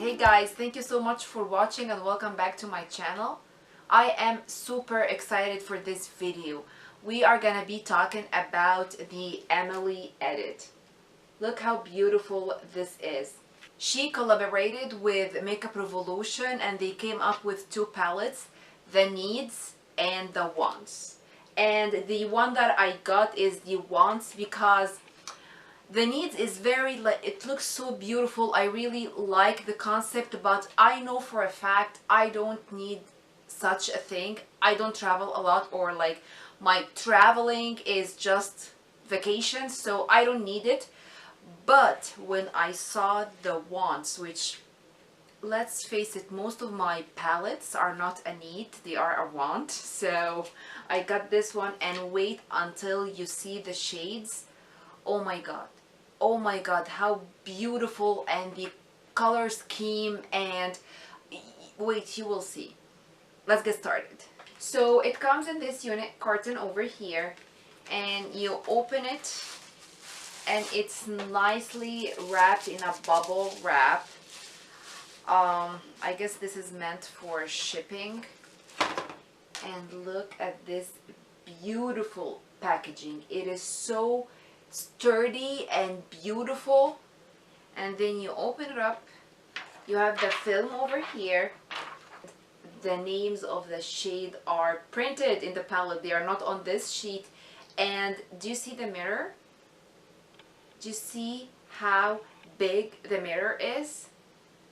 Hey guys, thank you so much for watching and welcome back to my channel. I am super excited for this video. We are gonna be talking about the Emily edit. Look how beautiful this is. She collaborated with Makeup Revolution and they came up with two palettes, the Needs and the Wants. And the one that I got is the Wants because the Needs is very, it looks so beautiful. I really like the concept, but I know for a fact I don't need such a thing. I don't travel a lot, or like my traveling is just vacation, so I don't need it. But when I saw the Wants, which, let's face it, most of my palettes are not a need, they are a want. So I got this one, and wait until you see the shades. Oh my god. Oh my god, how beautiful, and the color scheme, and wait, you will see. Let's get started. So it comes in this unit carton over here, and you open it and it's nicely wrapped in a bubble wrap. I guess this is meant for shipping. And look at this beautiful packaging. It is so sturdy and beautiful. And then you open it up, you have the film over here. The names of the shade are printed in the palette, they are not on this sheet. And do you see the mirror? Do you see how big the mirror is?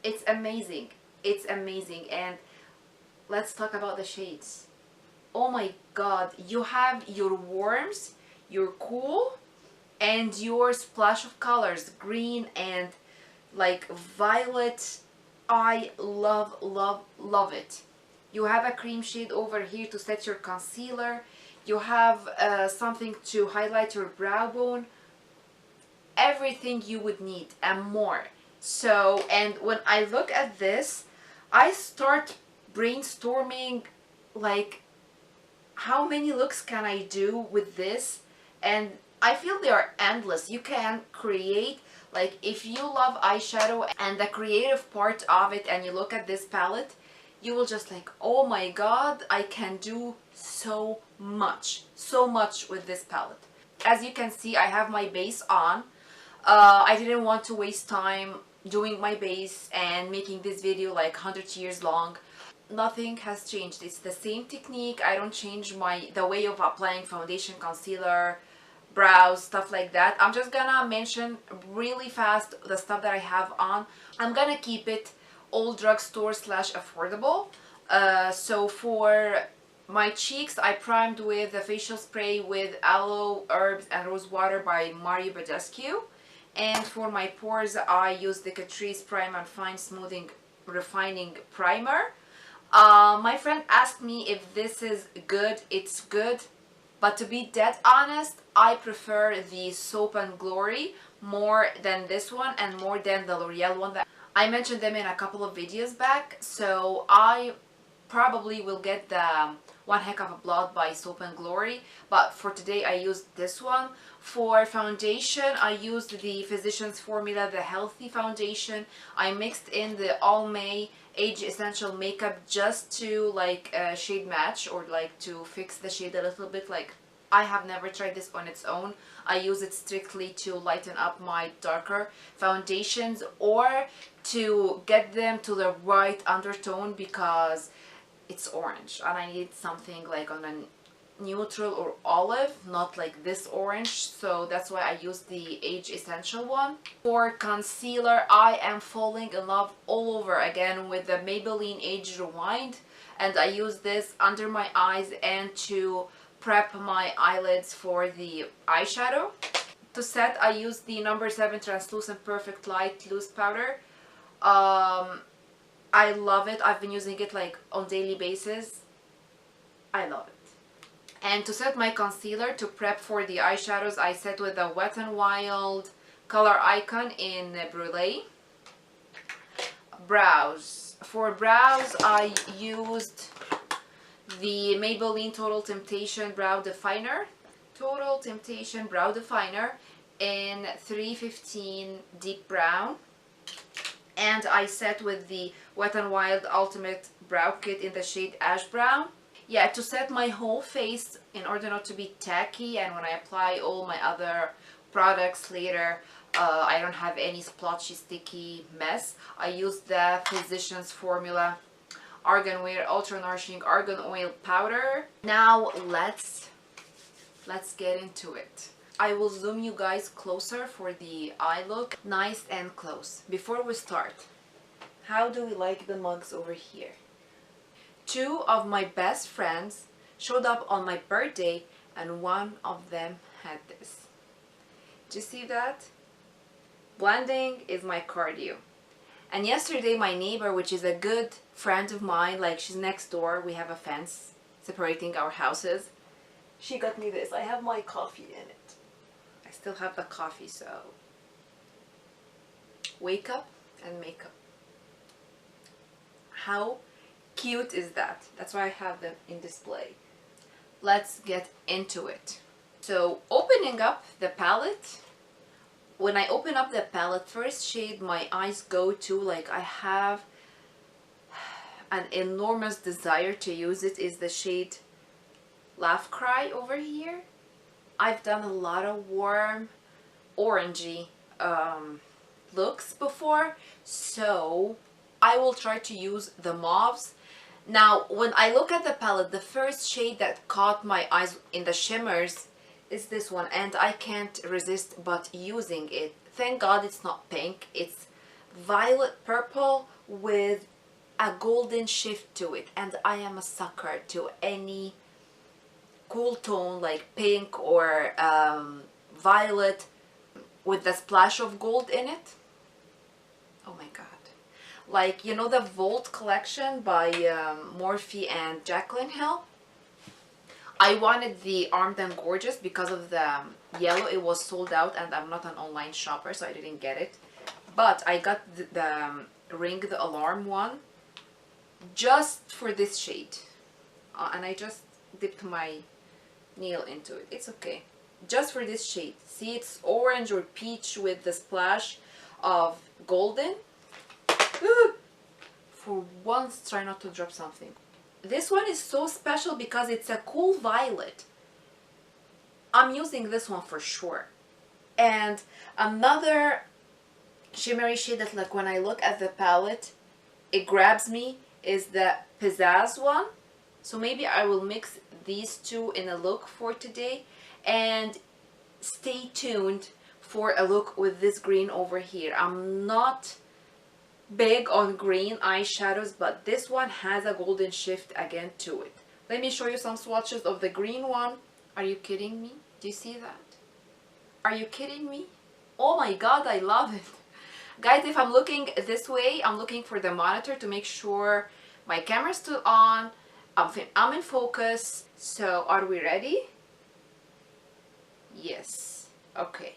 It's amazing. It's amazing. And let's talk about the shades. Oh my god, you have your warms, your cool, and your splash of colors, green and like violet. I love, love, love it. You have a cream shade over here to set your concealer. You have something to highlight your brow bone. Everything you would need and more. So, and when I look at this, I start brainstorming like, how many looks can I do with this? And I feel they are endless. You can create, like, if you love eyeshadow and the creative part of it, and you look at this palette, you will just like, oh my god, I can do so much with this palette. As you can see, I have my base on. I didn't want to waste time doing my base and making this video like 100 years long. Nothing has changed. It's the same technique. I don't change the way of applying foundation, concealer, brows, stuff like that. I'm just gonna mention really fast the stuff that I have on. I'm gonna keep it all drugstore / affordable. So for my cheeks, I primed with a facial spray with aloe, herbs, and rose water by Mario Badescu. And for my pores, I use the Catrice Prime and Fine Smoothing Refining Primer. My friend asked me if this is good. It's good, but to be dead honest, I prefer the Soap and Glory more than this one, and more than the L'Oreal one. That I mentioned them in a couple of videos back, so I probably will get the One Heck of a Blot by Soap and Glory, but for today I used this one. For foundation, I used the Physicians Formula, the Healthy Foundation. I mixed in the Almay Age Essential Makeup just to like shade match, or like to fix the shade a little bit. Like, I have never tried this on its own. I use it strictly to lighten up my darker foundations, or to get them to the right undertone, because it's orange and I need something like on a neutral or olive, not like this orange. So that's why I use the Age Essential one. For concealer, I am falling in love all over again with the Maybelline Age Rewind, and I use this under my eyes and to prep my eyelids for the eyeshadow. To set, I use the No. 7 Translucent Perfect Light Loose Powder. I love it. I've been using it like on daily basis. I love it. And to set my concealer, to prep for the eyeshadows, I set with the Wet n Wild Color Icon in Brulee. Brows. For brows, I used the Maybelline Total Temptation Brow Definer. Total Temptation Brow Definer in 315 Deep Brown. And I set with the Wet n Wild Ultimate Brow Kit in the shade Ash Brown. Yeah, to set my whole face in order not to be tacky, and when I apply all my other products later, I don't have any splotchy, sticky mess. I use the Physicians Formula Argan Wear Ultra Nourishing Argan Oil Powder. Now let's get into it. I will zoom you guys closer for the eye look, nice and close. Before we start, how do we like the mugs over here? Two of my best friends showed up on my birthday, and one of them had this. Do you see that? Blending is my cardio. And yesterday my neighbor, which is a good friend of mine, like she's next door, we have a fence separating our houses, she got me this. I have my coffee in it. I still have the coffee, so wake up and makeup. How cute is that? That's why I have them in display. Let's get into it. So opening up the palette, when I open up the palette, first shade my eyes go to, like I have an enormous desire to use it, is the shade Laugh Cry over here. I've done a lot of warm orangey looks before, so I will try to use the mauves. Now when I look at the palette, the first shade that caught my eyes in the shimmers is this one, and I can't resist but using it. Thank God it's not pink, it's violet purple with a golden shift to it, and I am a sucker to any cool tone like pink or violet with the splash of gold in it. Oh my god. Like, you know the Volt collection by Morphe and Jaclyn Hill? I wanted the Armed and Gorgeous because of the yellow. It was sold out and I'm not an online shopper, so I didn't get it. But I got the Ring the Alarm one just for this shade. And I just dipped my nail into it. It's okay. Just for this shade. See, it's orange or peach with the splash of golden. For once, try not to drop something. This one is so special because it's a cool violet. I'm using this one for sure. And another shimmery shade that, like, when I look at the palette, it grabs me, is the Pizzazz one. So maybe I will mix these two in a look for today, and stay tuned for a look with this green over here. I'm not big on green eyeshadows, but this one has a golden shift again to it. Let me show you some swatches of the green one. Are you kidding me? Do you see that? Are you kidding me? Oh my god, I love it. Guys, if I'm looking this way, I'm looking for the monitor to make sure my camera's still on. I'm in focus. So are we ready? Yes. Okay.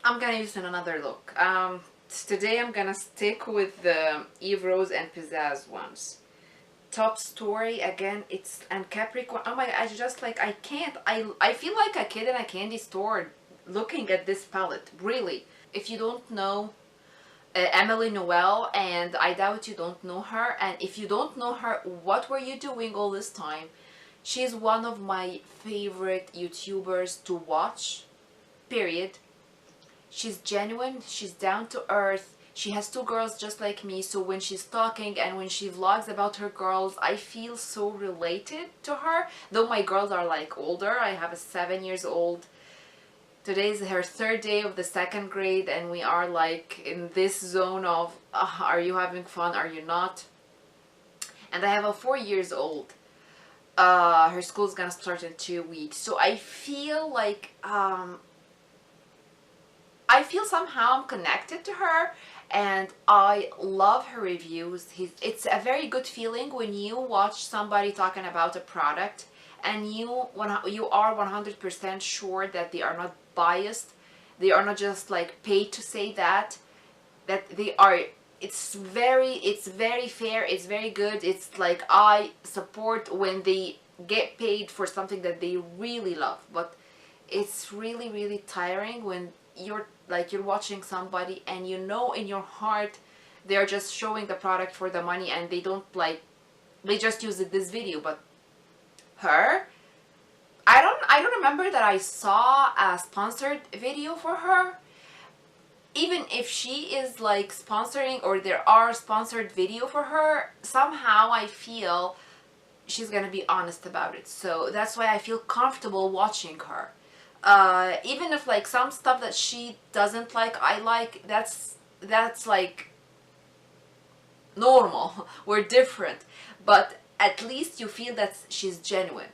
I'm gonna use another look. Today I'm gonna stick with the Eve Rose and Pizzazz ones. Top Story again, it's and Capricorn. Oh my, I just like, I can't. I feel like a kid in a candy store looking at this palette, really. If you don't know Emily Noel, and I doubt you don't know her, and if you don't know her, what were you doing all this time? She's one of my favorite YouTubers to watch, period. She's genuine, she's down to earth, she has two girls just like me, so when she's talking and when she vlogs about her girls, I feel so related to her. Though my girls are like older, I have a 7-year-old. Today is her 3rd day of the 2nd grade, and we are like in this zone of are you having fun, are you not? And I have a 4-year-old. Her school's gonna start in 2 weeks, so I feel like I feel somehow I'm connected to her, and I love her reviews. It's a very good feeling when you watch somebody talking about a product and you are 100% sure that they are not biased, they are not just like paid to say that they are. It's very fair, it's very good. It's like I support when they get paid for something that they really love, but it's really tiring when you're watching somebody and you know in your heart they're just showing the product for the money and they don't like, they just use this video. But her, I don't remember that I saw a sponsored video for her. Even if she is like sponsoring or there are sponsored video for her, somehow I feel she's gonna be honest about it. So that's why I feel comfortable watching her. Even if like some stuff that she doesn't like, I like, that's like normal. We're different. But at least you feel that she's genuine.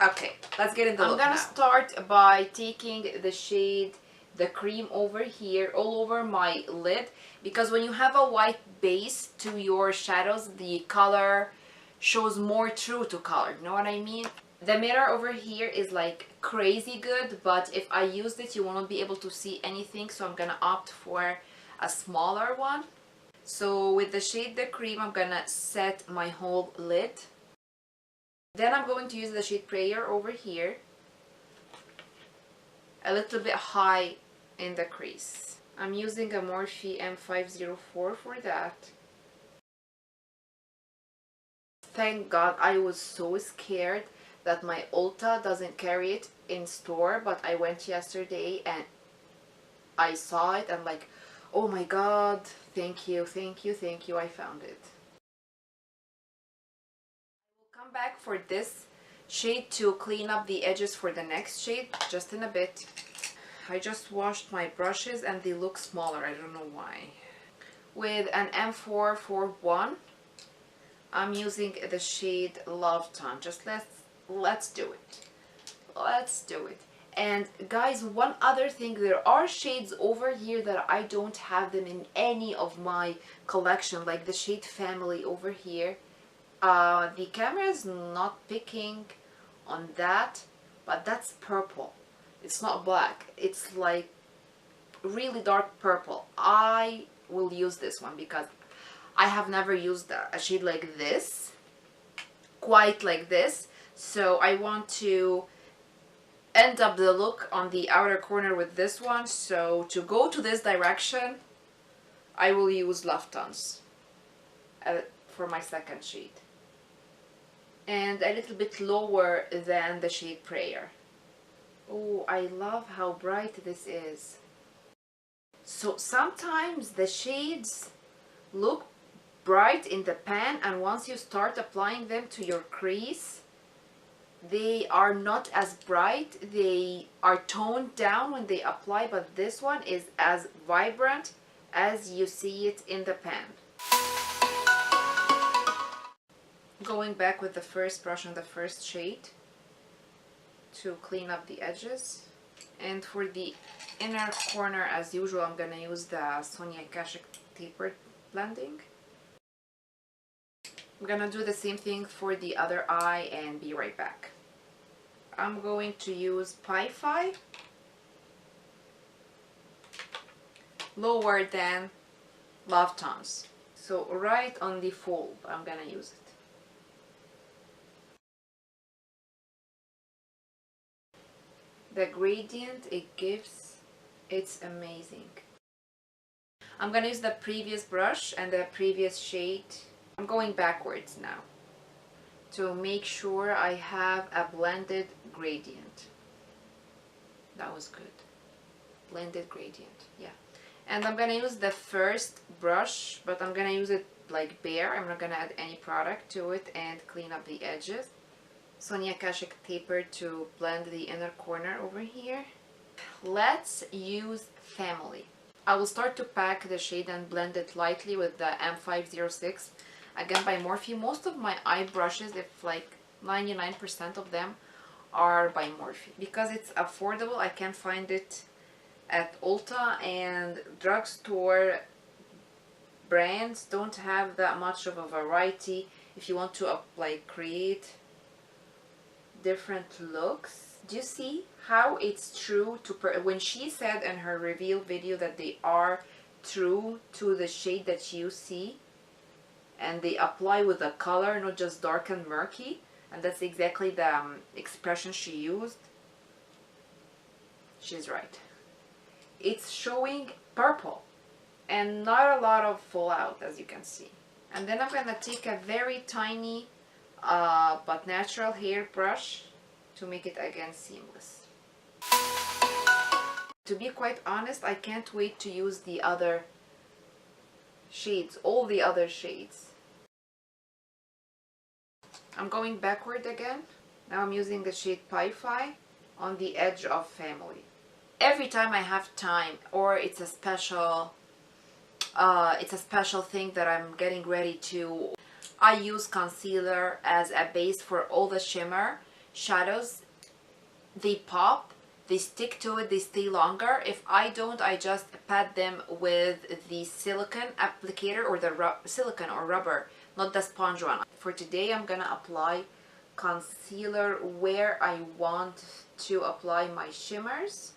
Okay, let's get into the look now. I'm gonna start by taking the shade, the cream over here, all over my lid, because when you have a white base to your shadows, the color shows more true to color, you know what I mean? The mirror over here is like crazy good, but if I used it, you won't be able to see anything, so I'm gonna opt for a smaller one. So with the shade, the cream, I'm gonna set my whole lid. Then I'm going to use the shade Prayer over here, a little bit high in the crease. I'm using a Morphe M504 for that. Thank God, I was so scared that my Ulta doesn't carry it in store, but I went yesterday and I saw it and like, oh my God, thank you, thank you, thank you, I found it. We'll come back for this shade to clean up the edges for the next shade just in a bit. I just washed my brushes and they look smaller, I don't know why. With an M441, I'm using the shade Love Tone. Just let's do it. Let's do it. And guys, one other thing, there are shades over here that I don't have them in any of my collection, like the shade Family over here. The camera is not picking on that, but that's purple. It's not black. It's like really dark purple. I will use this one because I have never used a shade like this, quite like this. So I want to end up the look on the outer corner with this one. So to go to this direction, I will use Love Tones for my second shade. And a little bit lower than the shade Prayer. Oh, I love how bright this is. So sometimes the shades look bright in the pan, and once you start applying them to your crease, they are not as bright. They are toned down when they apply, but this one is as vibrant as you see it in the pan. Going back with the first brush on the first shade to clean up the edges. And for the inner corner, as usual, I'm gonna use the Sonia Kashuk tapered blending. I'm gonna do the same thing for the other eye and be right back. I'm going to use Pi-Fi, lower than Love Tones. So right on the fold, I'm gonna use it. The gradient it gives, it's amazing. I'm gonna use the previous brush and the previous shade. I'm going backwards now to make sure I have a blended gradient. That was good. Blended gradient, yeah. And I'm gonna use the first brush, but I'm gonna use it like bare. I'm not gonna add any product to it and clean up the edges. Sonia Kashuk taper to blend the inner corner over here. Let's use Family. I will start to pack the shade and blend it lightly with the M506, again by Morphe. Most of my eye brushes, if like 99% of them, are by Morphe. Because it's affordable, I can find it at Ulta, and drugstore brands don't have that much of a variety if you want to like create different looks. Do you see how it's true to when she said in her reveal video that they are true to the shade that you see and they apply with the color, not just dark and murky, and that's exactly the expression she used. She's right. it's showing purple and not a lot of fallout, as you can see. And then I'm gonna take a very tiny but natural hair brush to make it again seamless. To be quite honest, I can't wait to use the other shades, all the other shades. I'm going backward again. Now I'm using the shade Pi-Fi on the edge of Family. Every time I have time, or it's a special thing that I'm getting ready to, I use concealer as a base for all the shimmer shadows. They pop, they stick to it, they stay longer. If I don't, I just pat them with the silicone applicator, or the silicone or rubber, not the sponge one. For today, I'm gonna apply concealer where I want to apply my shimmers,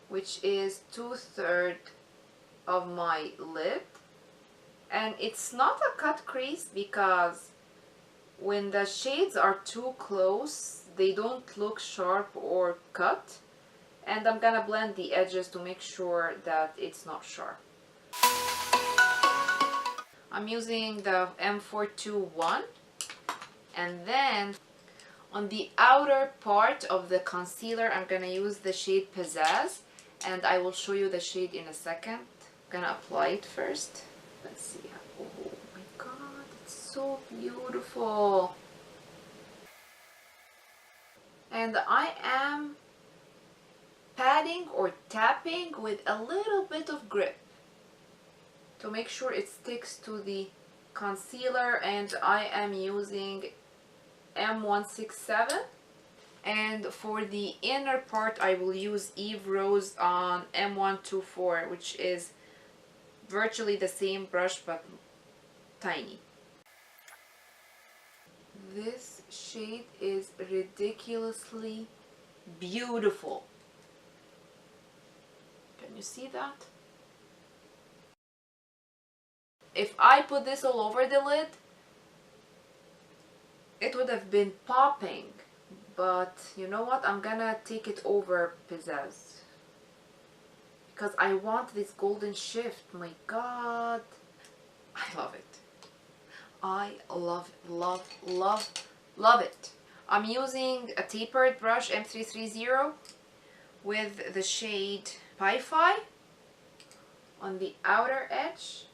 which is 2/3 of my lid. And it's not a cut crease, because when the shades are too close, they don't look sharp or cut. And I'm gonna blend the edges to make sure that it's not sharp. I'm using the M421, and then on the outer part of the concealer, I'm gonna use the shade Pizzazz, and I will show you the shade in a second. I'm gonna apply it first. Let's see. Oh my god, it's so beautiful. And I am patting or tapping with a little bit of grip to make sure it sticks to the concealer, and I am using M167. And for the inner part, I will use Eve Rose on M124, which is virtually the same brush but tiny. This shade is ridiculously beautiful. Can you see that? If I put this all over the lid, it would have been popping. But you know what? I'm gonna take it over Pizzazz, because I want this golden shift. My god, I love it. I love it, love it. I'm using a tapered brush, M330, with the shade Pi-Fi on the outer edge,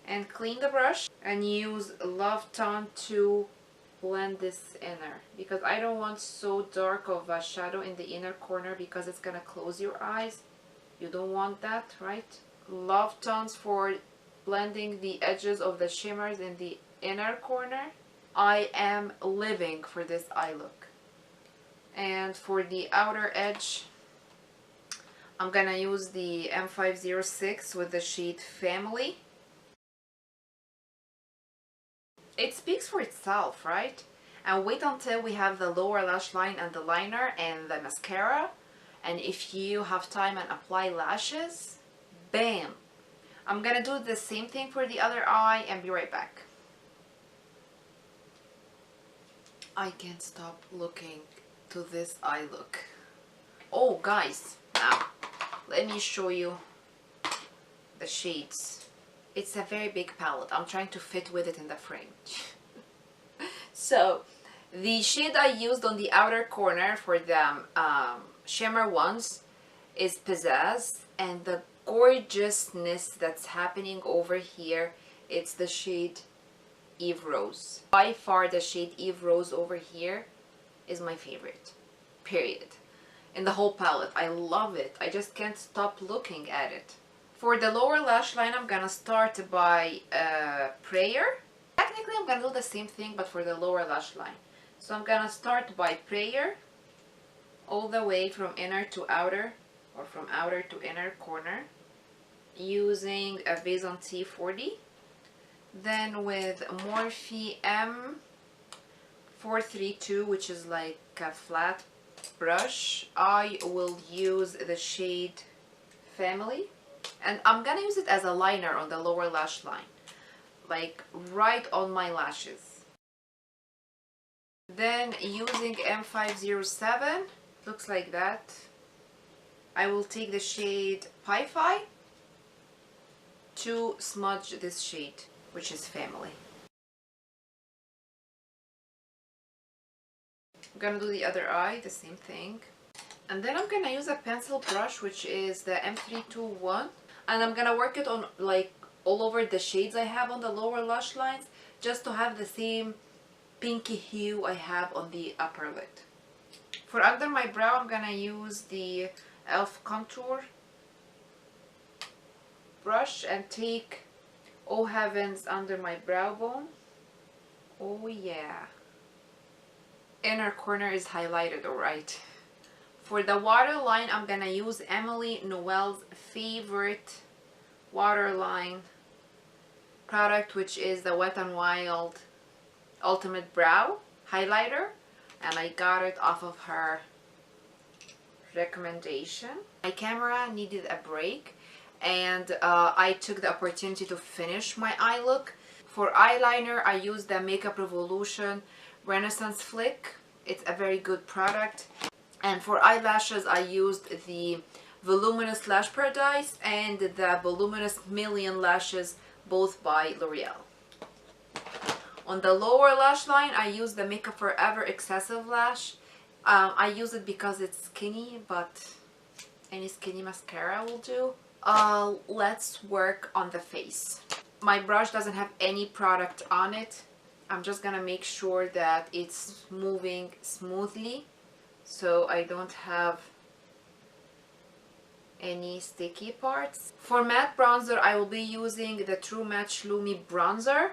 and clean the brush and use Love Tone to blend this inner, because I don't want so dark of a shadow in the inner corner, because it's gonna close your eyes. You don't want that, right? Love Tones for blending the edges of the shimmers in the inner corner. I am living for this eye look. And for the outer edge, I'm gonna use the M506 with the shade Family. It speaks for itself, right? And wait until we have the lower lash line and the liner and the mascara. And if you have time and apply lashes, bam! I'm gonna do the same thing for the other eye and be right back. I can't stop looking to this eye look. Oh guys, now let me show you the shades. It's a very big palette. I'm trying to fit with it in the frame. So the shade I used on the outer corner for the shimmer ones is Pizzazz, and the gorgeousness that's happening over here, it's the shade Eve Rose. By far the shade Eve Rose over here is my favorite, period, in the whole palette. I love it. I just can't stop looking at it. For the lower lash line, I'm gonna start by Prayer. Technically I'm gonna do the same thing, but for the lower lash line. So I'm gonna start by Prayer, all the way from inner to outer, or from outer to inner corner, using a Vaison T40. Then with Morphe M432, which is like a flat brush, I will use the shade Family. And I'm gonna use it as a liner on the lower lash line, like right on my lashes. Then using M507, looks like that. I will take the shade Pi-Fi to smudge this shade, which is Family. I'm gonna do the other eye, the same thing. And then I'm gonna use a pencil brush, which is the M321. And I'm gonna work it on like all over the shades I have on the lower lash lines, just to have the same pinky hue I have on the upper lid. For under my brow, I'm gonna use the e.l.f. contour brush and take Oh Heavens under my brow bone. Oh yeah. Inner corner is highlighted, alright. For the waterline, I'm gonna use Emily Noel's favorite waterline product, which is the Wet n Wild Ultimate Brow Highlighter, and I got it off of her recommendation. My camera needed a break, and I took the opportunity to finish my eye look. For eyeliner, I used the Makeup Revolution Renaissance Flick. It's a very good product. And for eyelashes, I used the Voluminous Lash Paradise and the Voluminous Million Lashes, both by L'Oreal. On the lower lash line, I used the Makeup Forever Excessive Lash. I use it because it's skinny, but any skinny mascara will do. Let's work on the face. My brush doesn't have any product on it. I'm just gonna make sure that it's moving smoothly so I don't have any sticky parts. For matte bronzer, I will be using the True Match Lumi bronzer.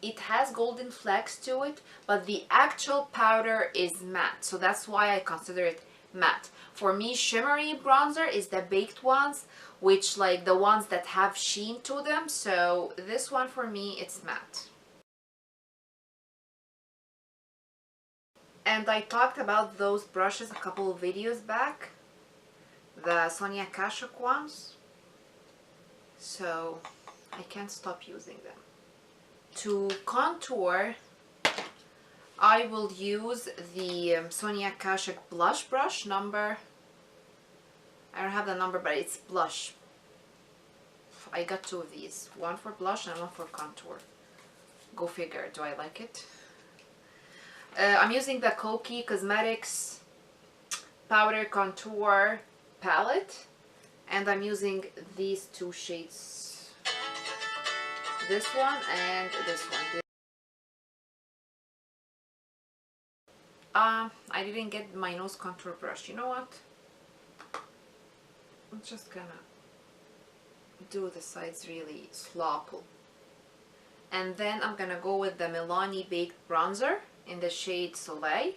It has golden flecks to it, but the actual powder is matte, so that's why I consider it matte. For me, shimmery bronzer is the baked ones, which like the ones that have sheen to them, so this one for me, it's matte. And I talked about those brushes a couple of videos back, the Sonia Kashuk ones, so I can't stop using them. To contour, I will use the Sonia Kashuk blush brush number, I don't have the number, but it's blush. I got two of these, one for blush and one for contour. Go figure, do I like it? I'm using the Koki Cosmetics Powder Contour Palette, and I'm using these two shades, this one and this one. I didn't get my nose contour brush. You know what? I'm just gonna do the sides really sloppy. And then I'm gonna go with the Milani Baked Bronzer in the shade Soleil.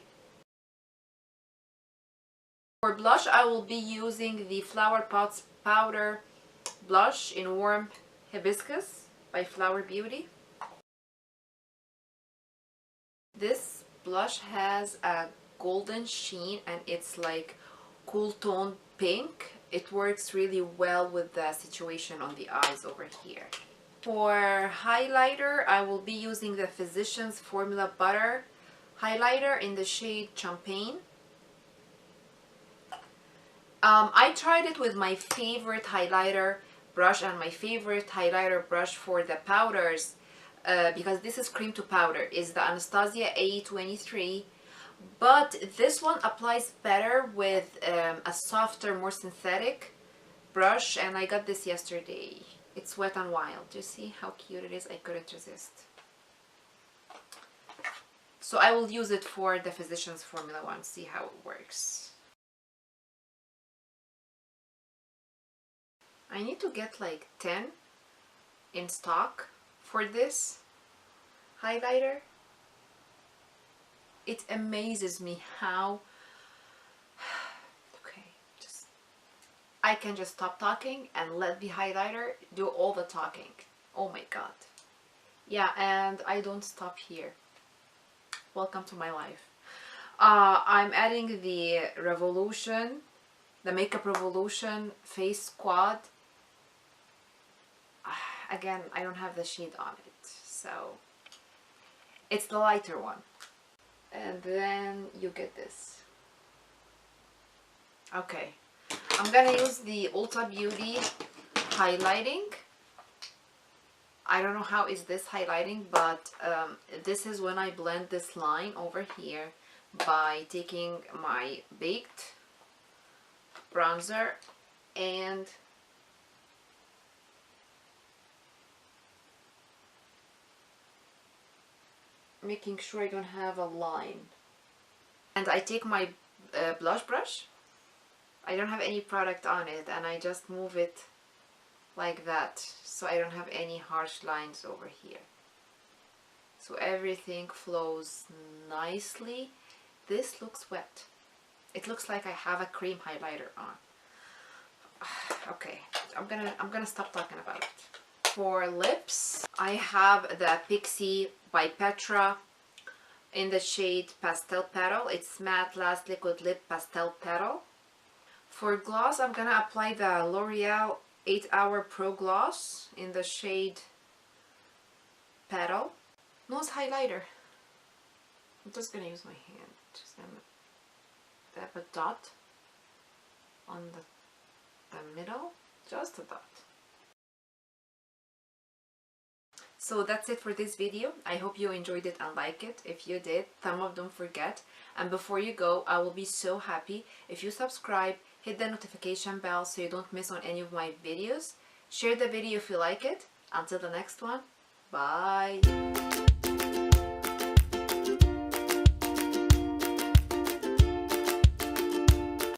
For blush, I will be using the Flower Pots Powder Blush in Warm Hibiscus by Flower Beauty. This blush has a golden sheen and it's like cool tone pink. It works really well with the situation on the eyes over here. For highlighter, I will be using the Physicians Formula Butter highlighter in the shade Champagne. I tried it with my favorite highlighter brush and my favorite highlighter brush for the powders, because this is cream to powder, is the Anastasia A23, but this one applies better with a softer, more synthetic brush, and I got this yesterday. It's Wet n Wild. Do you see how cute it is? I couldn't resist. So I will use it for the Physicians Formula one, see how it works. I need to get like 10 in stock for this highlighter. It amazes me how I can just stop talking and let the highlighter do all the talking. Oh my god. Yeah, and I don't stop here. Welcome to my life. I'm adding the Revolution, the Makeup Revolution Face Squad. Again, I don't have the shade on it, so it's the lighter one. And then you get this. Okay, I'm gonna use the Ulta Beauty highlighting. I don't know how is this highlighting, but this is when I blend this line over here by taking my Baked bronzer and making sure I don't have a line. And I take my blush brush. I don't have any product on it, and I just move it like that, so I don't have any harsh lines over here. So everything flows nicely. This looks wet. It looks like I have a cream highlighter on. Okay, I'm gonna stop talking about it. For lips, I have the Pixie by Petra in the shade Pastel Petal. It's Matte Last Liquid Lip Pastel Petal. For gloss, I'm gonna apply the L'Oreal 8 Hour Pro Gloss in the shade Petal. Nose highlighter. I'm just gonna use my hand. Just gonna dab a dot on the middle, just a dot. So that's it for this video. I hope you enjoyed it and like it. If you did, thumb up, don't forget. And before you go, I will be so happy if you subscribe, hit the notification bell so you don't miss on any of my videos. Share the video if you like it. Until the next one, bye.